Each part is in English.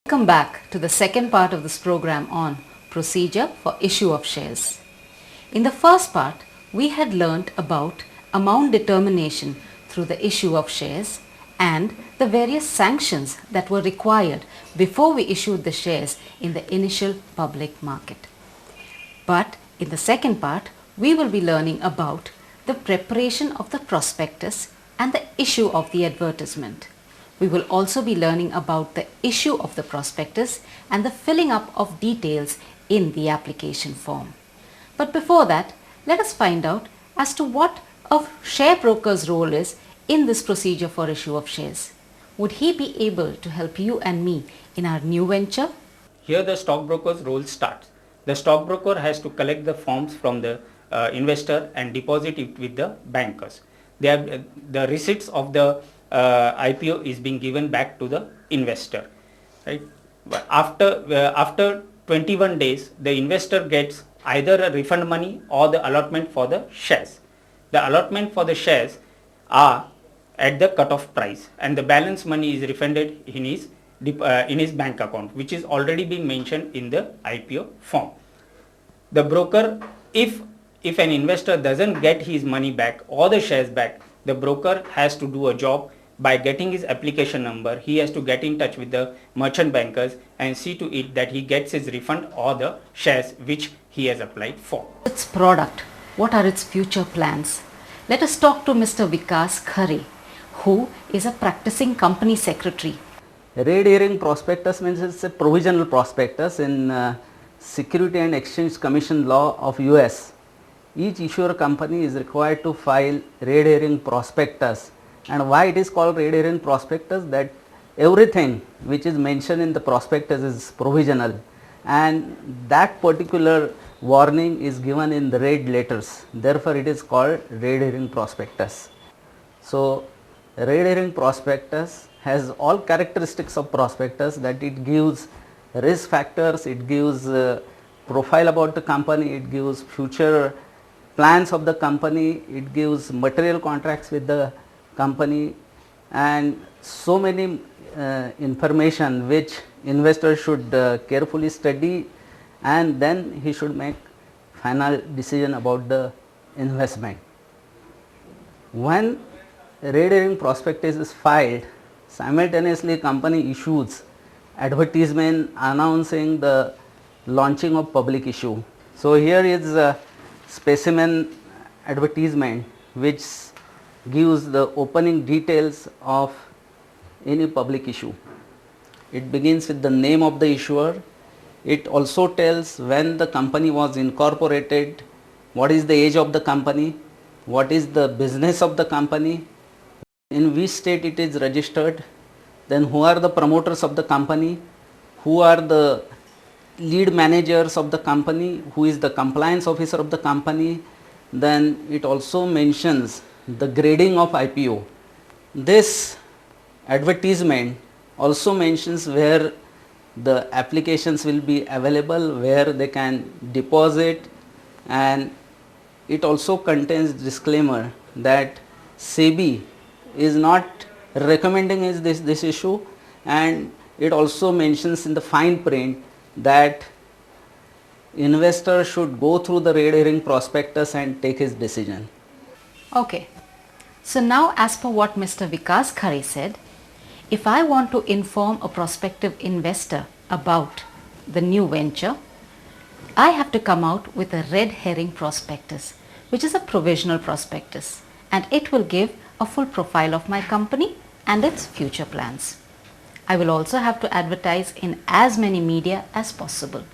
Welcome back to the second part of this program on procedure for issue of shares. In the first part, we had learnt about amount determination through the issue of shares and the various sanctions that were required before we issued the shares in the initial public market. But in the second part, we will be learning about the preparation of the prospectus and the issue of the advertisement. We will also be learning about the issue of the prospectus and the filling up of details in the application form. But before that, let us find out as to what a share broker's role is in this procedure for issue of shares. Would he be able to help you and me in our new venture? Here the stockbroker's role starts. The stockbroker has to collect the forms from the investor and deposit it with the bankers. The receipts of the IPO is being given back to the investor. Right? After 21 days, the investor gets either a refund money or the allotment for the shares. The allotment for the shares are at the cut-off price, and the balance money is refunded in his bank account, which is already been mentioned in the IPO form. The broker, if an investor doesn't get his money back or the shares back, the broker has to do a job by getting his application number. He has to get in touch with the merchant bankers and see to it that he gets his refund or the shares which he has applied for. Its product, what are its future plans? Let us talk to Mr. Vikas Khare, who is a practicing company secretary. Red herring prospectus means it's a provisional prospectus in Security and Exchange Commission law of US. Each issuer company is required to file red herring prospectus. And why it is called red herring prospectus? That everything which is mentioned in the prospectus is provisional, and that particular warning is given in the red letters. Therefore, it is called red herring prospectus. So, red herring prospectus has all characteristics of prospectus, that it gives risk factors, it gives profile about the company, it gives future plans of the company, it gives material contracts with the company, and so many information which investor should carefully study, and then he should make final decision about the investment. When red herring prospectus is filed, simultaneously company issues advertisement announcing the launching of public issue. So here is a specimen advertisement which gives the opening details of any public issue. It begins with the name of the issuer. It also tells when the company was incorporated, what is the age of the company, what is the business of the company, in which state it is registered, then who are the promoters of the company, who are the lead managers of the company, who is the compliance officer of the company. Then it also mentions the grading of IPO. This advertisement also mentions where the applications will be available, where they can deposit, and it also contains disclaimer that SEBI is not recommending this issue, and it also mentions in the fine print that investor should go through the red herring prospectus and take his decision. Okay, so now as per what Mr. Vikas Khare said, if I want to inform a prospective investor about the new venture, I have to come out with a red herring prospectus, which is a provisional prospectus, and it will give a full profile of my company and its future plans. I will also have to advertise in as many media as possible.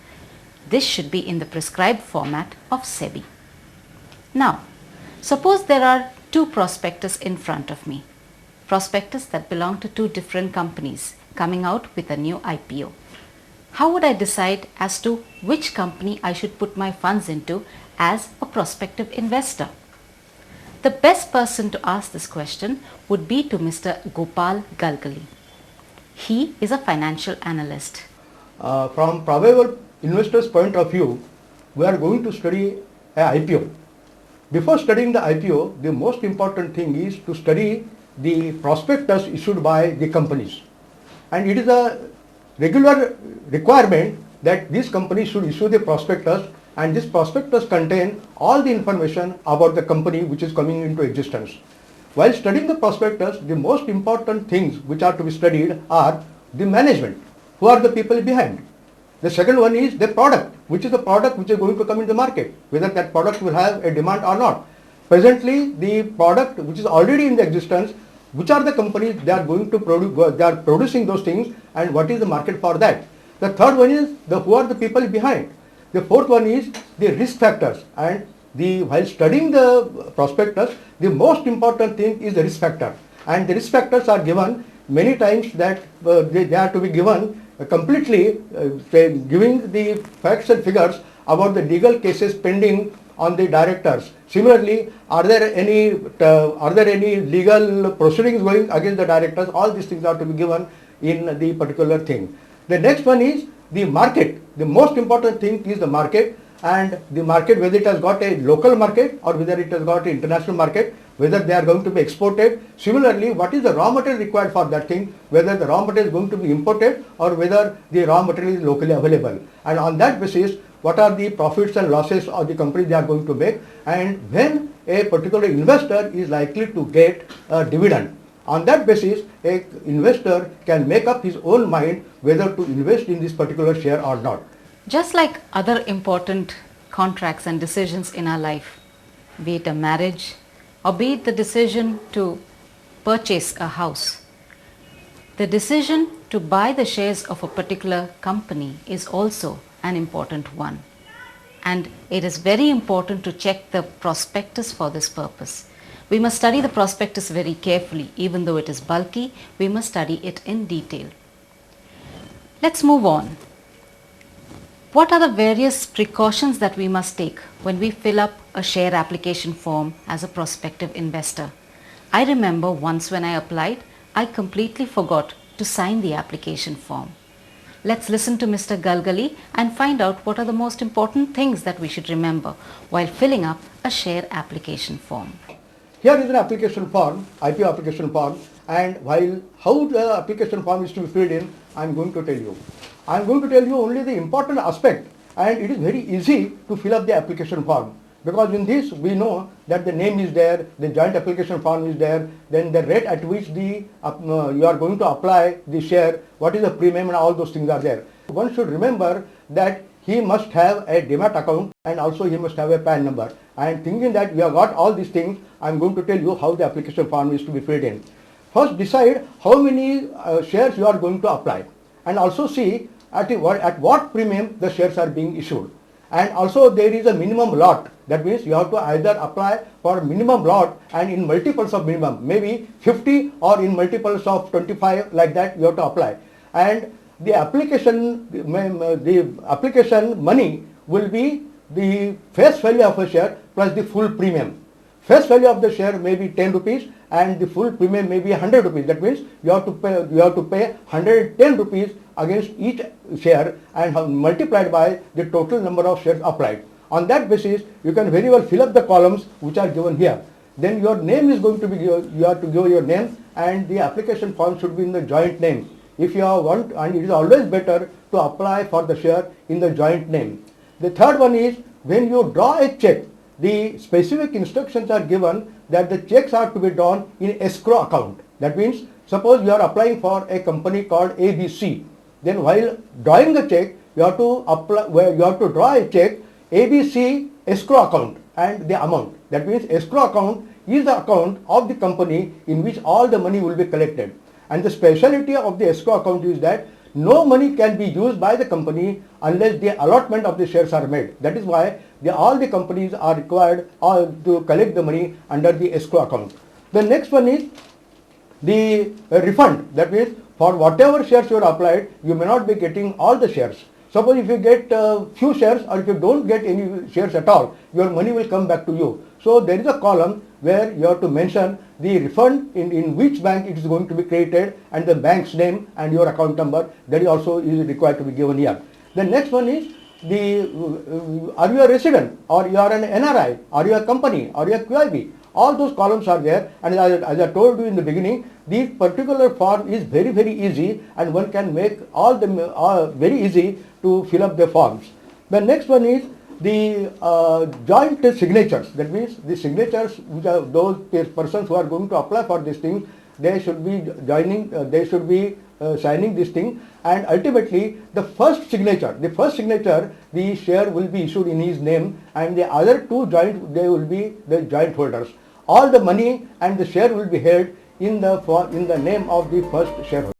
This should be in the prescribed format of SEBI. Now, suppose there are two prospectus in front of me, prospectus that belong to two different companies coming out with a new IPO. How would I decide as to which company I should put my funds into as a prospective investor? The best person to ask this question would be to Mr. Gopal Galgali. He is a financial analyst. From probable investor's point of view, we are going to study an IPO. Before studying the IPO, the most important thing is to study the prospectus issued by the companies. And it is a regular requirement that this company should issue the prospectus, and this prospectus contain all the information about the company which is coming into existence. While studying the prospectus, the most important things which are to be studied are the management. Who are the people behind? The second one is the product, which is the product which is going to come in the market, whether that product will have a demand or not. Presently, the product which is already in the existence, which are the companies they are going to produce, they are producing those things, and what is the market for that. The third one is who are the people behind. The fourth one is the risk factors, and while studying the prospectus, the most important thing is the risk factor, and the risk factors are given many times that they are to be given completely, giving the facts and figures about the legal cases pending on the directors. Similarly, are there any legal proceedings going against the directors? All these things are to be given in the particular thing. The next one is the market. The most important thing is the market, and the market, whether it has got a local market or whether it has got an international market, whether they are going to be exported. Similarly, what is the raw material required for that thing, whether the raw material is going to be imported or whether the raw material is locally available. And on that basis, what are the profits and losses of the company they are going to make, and when a particular investor is likely to get a dividend. On that basis, an investor can make up his own mind whether to invest in this particular share or not. Just like other important contracts and decisions in our life, be it a marriage or be it the decision to purchase a house, the decision to buy the shares of a particular company is also an important one. And it is very important to check the prospectus for this purpose. We must study the prospectus very carefully. Even though it is bulky, we must study it in detail. Let's move on. What are the various precautions that we must take when we fill up a share application form as a prospective investor? I remember once when I applied, I completely forgot to sign the application form. Let's listen to Mr. Galgali and find out what are the most important things that we should remember while filling up a share application form. Here is an application form, IPO application form, and while how the application form is to be filled in, I am going to tell you. I am going to tell you only the important aspect, and it is very easy to fill up the application form, because in this we know that the name is there, the joint application form is there, then the rate at which you are going to apply the share, what is the premium, and all those things are there. One should remember that he must have a demat account and also he must have a PAN number. And thinking that we have got all these things, I am going to tell you how the application form is to be filled in. First, decide how many shares you are going to apply, and also see at what premium the shares are being issued. And also there is a minimum lot. That means you have to either apply for minimum lot and in multiples of minimum, maybe 50 or in multiples of 25, like that you have to apply. And the application money will be the face value of a share plus the full premium. Face value of the share may be 10 rupees and the full premium may be 100 rupees. That means you have to pay 110 rupees against each share and have multiplied by the total number of shares applied. On that basis, you can very well fill up the columns which are given here. Then your name is going to be, you have to give your name, and the application form should be in the joint name. If you want, and it is always better to apply for the share in the joint name. The third one is, when you draw a check, the specific instructions are given that the checks are to be drawn in escrow account. That means, suppose you are applying for a company called ABC. Then while drawing the check, you have to draw a check ABC escrow account and the amount. That means escrow account is the account of the company in which all the money will be collected. And the speciality of the escrow account is that no money can be used by the company unless the allotment of the shares are made. That is why all the companies are required to collect the money under the escrow account. The next one is the refund. That means for whatever shares you are applied, you may not be getting all the shares. Suppose if you get few shares, or if you don't get any shares at all, your money will come back to you. So there is a column where you have to mention the refund in which bank it is going to be created and the bank's name and your account number. That also is required to be given here. The next one is are you a resident, or you are an NRI, are you a company, are you a QIB? All those columns are there, and as I told you in the beginning, this particular form is very, very easy, and one can make all the very easy to fill up the forms. The next one is the joint signatures. That means the signatures which are those persons who are going to apply for this thing, they should be joining, they should be signing this thing, and ultimately the first signature, the share will be issued in his name, and the other two joint, they will be the joint holders. All the money and the share will be held in the name of the first shareholder.